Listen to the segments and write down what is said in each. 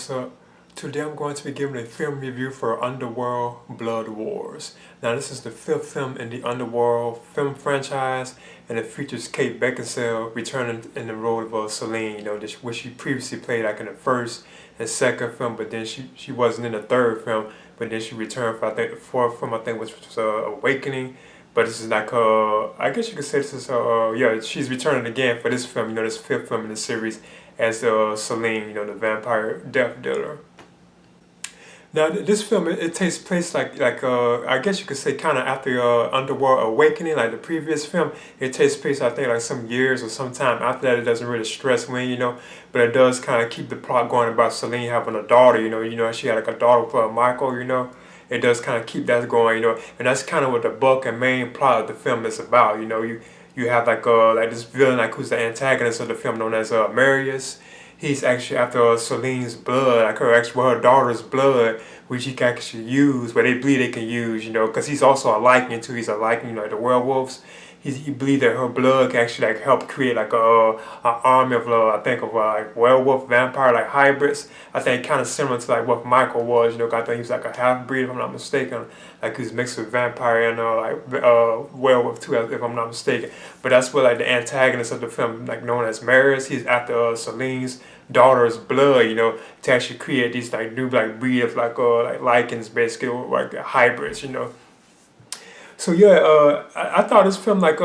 what's up? Today I'm going to be giving a film review for Underworld Blood Wars. Now this is the fifth film in the Underworld film franchise, and it features Kate Beckinsale returning in the role of Celine, which she previously played like in the first and second film, but then she wasn't in the third film, but then she returned for I think the fourth film, I think, which was Awakening. But this is like I guess you could say this is yeah, she's returning again for this film, this fifth film in the series as Celine, the vampire death dealer. Now this film it takes place like I guess you could say kind of after Underworld Awakening, like the previous film. It takes place I think like some years or some time after that. It doesn't really stress me, but it does kind of keep the plot going about Celine having a daughter. She had like a daughter with Michael. It does kind of keep that going, and that's kind of what the bulk and main plot of the film is about. You have like this villain like who's the antagonist of the film known as Marius. He's actually after Celine's blood, like her daughter's blood, which he can actually use, where they believe they can use, because he's also a Lycan too. He's a Lycan, like the werewolves. He believes that her blood can actually like help create like a army of I think of like werewolf vampire like hybrids. I think kind of similar to like what Michael was. 'Cause I think he was like a half breed if I'm not mistaken. Like he was mixed with vampire and werewolf too, if I'm not mistaken. But that's what like the antagonist of the film, like known as Marius. He's after Celine's daughter's blood, to actually create these like new like breed of like lichens, basically, or like hybrids. So yeah, I thought this film like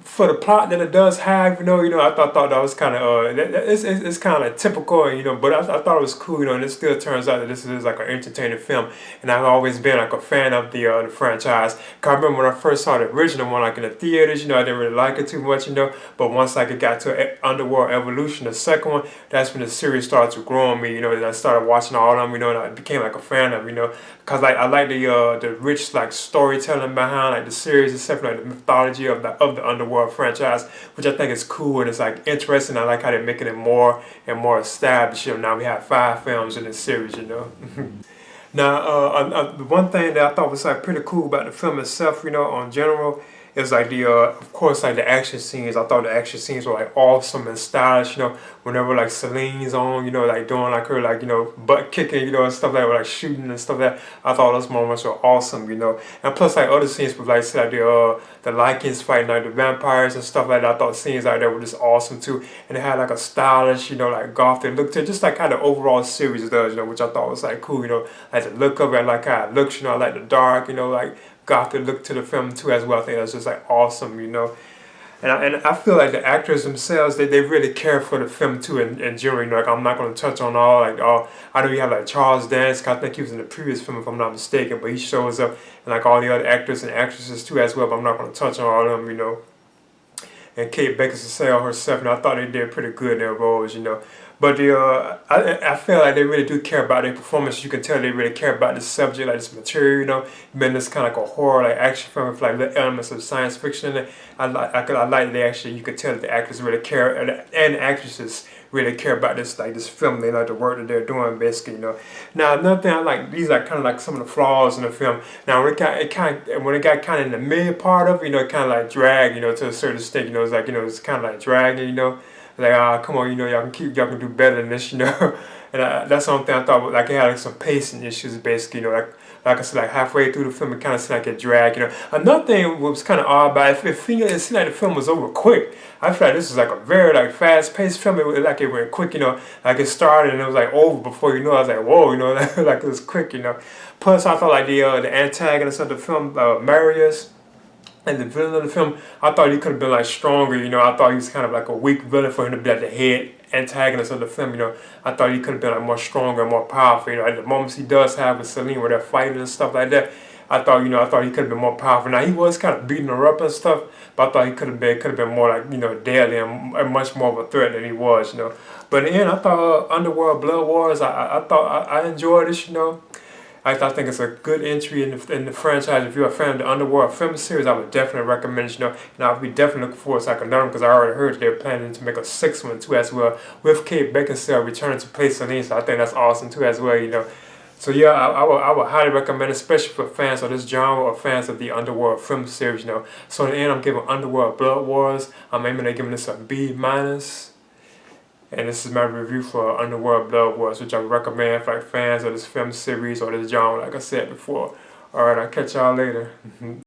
for the plot that it does have, I thought that was kind of it's kind of typical, but I thought it was cool, and it still turns out that this is like an entertaining film, and I've always been like a fan of the franchise. 'Cause I remember when I first saw the original one like in the theaters, I didn't really like it too much, but once like it got to Underworld Evolution, the second one, that's when the series started to grow on me, and I started watching all of them, and I became like a fan of, cause like I like the rich like storytelling behind like the series, except like the mythology of the Underworld franchise, which I think is cool and it's like interesting. I like how they're making it more and more established. Now we have 5 films in this series. Now, the one thing that I thought was like pretty cool about the film itself, on general, is like of course, like the action scenes. I thought the action scenes were like awesome and stylish. Whenever like Celine's on, like doing like her like butt kicking, and stuff like shooting and stuff like that. I thought those moments were awesome, And plus like other scenes with like say like the Lycans fighting like the vampires and stuff like that. I thought scenes like that were just awesome too, and it had like a stylish, like gothic look to it, just like how the overall series does, which I thought was like cool, like the look of it, like how it looks, I like the dark, like gothic look to the film too as well. I think that's just like awesome, And I feel like the actors themselves, they really care for the film too in general. Like I'm not going to touch on all. I know you have like Charles Dance. I think he was in the previous film if I'm not mistaken, but he shows up, and like all the other actors and actresses too as well. But I'm not going to touch on all of them, And Kate Beckinsale herself, I thought they did pretty good in their roles, But I feel like they really do care about their performance. You can tell they really care about this subject, like this material, Been this kind of like a horror, like action film with like little elements of science fiction in it. I like they actually, you can tell that the actors really care, and actresses really care about this, like this film. They like the work that they're doing, basically, Now another thing I like, these are kind of like some of the flaws in the film. Now when it got kind of in the mid part of it, it kind of like dragged, to a certain extent, it's like, it's kind of like dragging, like, come on, y'all can do better than this, And that's the only thing I thought, like, it had like some pacing issues, basically, like I said, like halfway through the film, it kind of seemed like it dragged, Another thing was kind of odd about it, it seemed like the film was over quick. I feel like this was like a very like fast-paced film. Like it went quick, like it started and it was like over before I was like, whoa, like it was quick, Plus, I thought like the antagonist of the film, Marius, and the villain of the film, I thought he could have been like stronger, I thought he was kind of like a weak villain for him to be like the head antagonist of the film, I thought he could have been like more stronger and more powerful, At the moments he does have with Celine where they're fighting and stuff like that, I thought he could have been more powerful. Now he was kind of beating her up and stuff, but I thought he could have been more like, deadly and much more of a threat than he was, But in the end, I thought Underworld Blood Wars, I thought I enjoyed this, I think it's a good entry in the franchise. If you're a fan of the Underworld film series, I would definitely recommend it, And I'll be definitely looking forward to like another one, because I already heard they're planning to make a 6th one too as well, with Kate Beckinsale returning to play Celine. So I think that's awesome too as well, So yeah, I would highly recommend it, especially for fans of this genre or fans of the Underworld film series, So in the end, I'm giving Underworld Blood Wars, I'm aiming at giving this a B-. And this is my review for Underworld Blood Wars, which I recommend for like fans of this film series or this genre, like I said before. Alright, I'll catch y'all later.